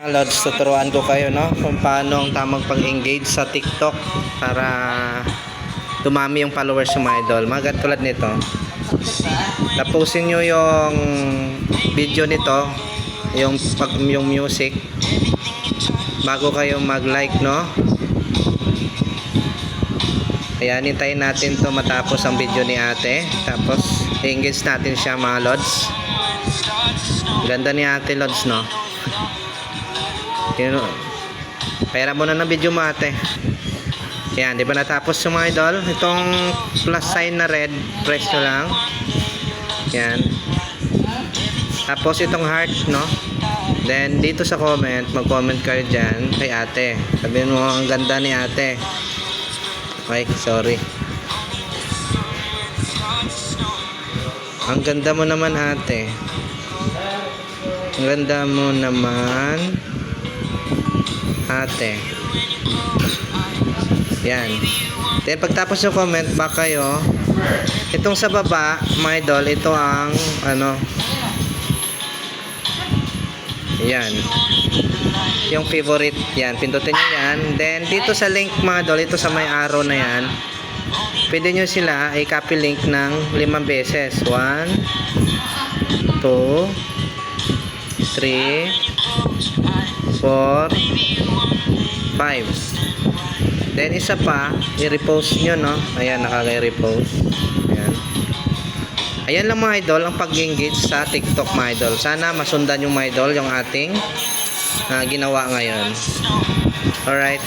Lods, tuturuan ko kayo kung paano ang tamang pag-engage sa TikTok para dumami yung followers ng mga idol. Mga tulad nito. Tapusin nyo yung video nito, yung music bago kayo mag-like, Ayan, hintayin natin to matapos ang video ni ate. Tapos, i-engage natin siya mga Lods. Ganda ni ate Lods, Pera muna ng video mo ate. Yan, di ba natapos yung mga idol? Itong plus sign na red, press nyo lang. Yan. Tapos itong heart, Then dito sa comment, mag-comment kayo dyan kay ate. Sabihin mo, ang ganda ni ate. Okay, sorry. Ang ganda mo naman ate. Ang ganda mo naman ate. Yan. Then pagtapos yung comment, back kayo. Itong sa baba, mga idol, ito ang yan. Yung favorite, yan. Pindutin nyo yan. Then dito sa link mga idol, ito sa may arrow na yan, pwede nyo sila i-copy link ng 5 beses. 1 2 3 4 5. Then isa pa, i-repost nyo, Ayan, nakaka-repost. Ayan. Ayan lang mga idol ang pag-engage sa TikTok mga idol. Sana masundan yung mga idol yung ating ginawa ngayon. Alright.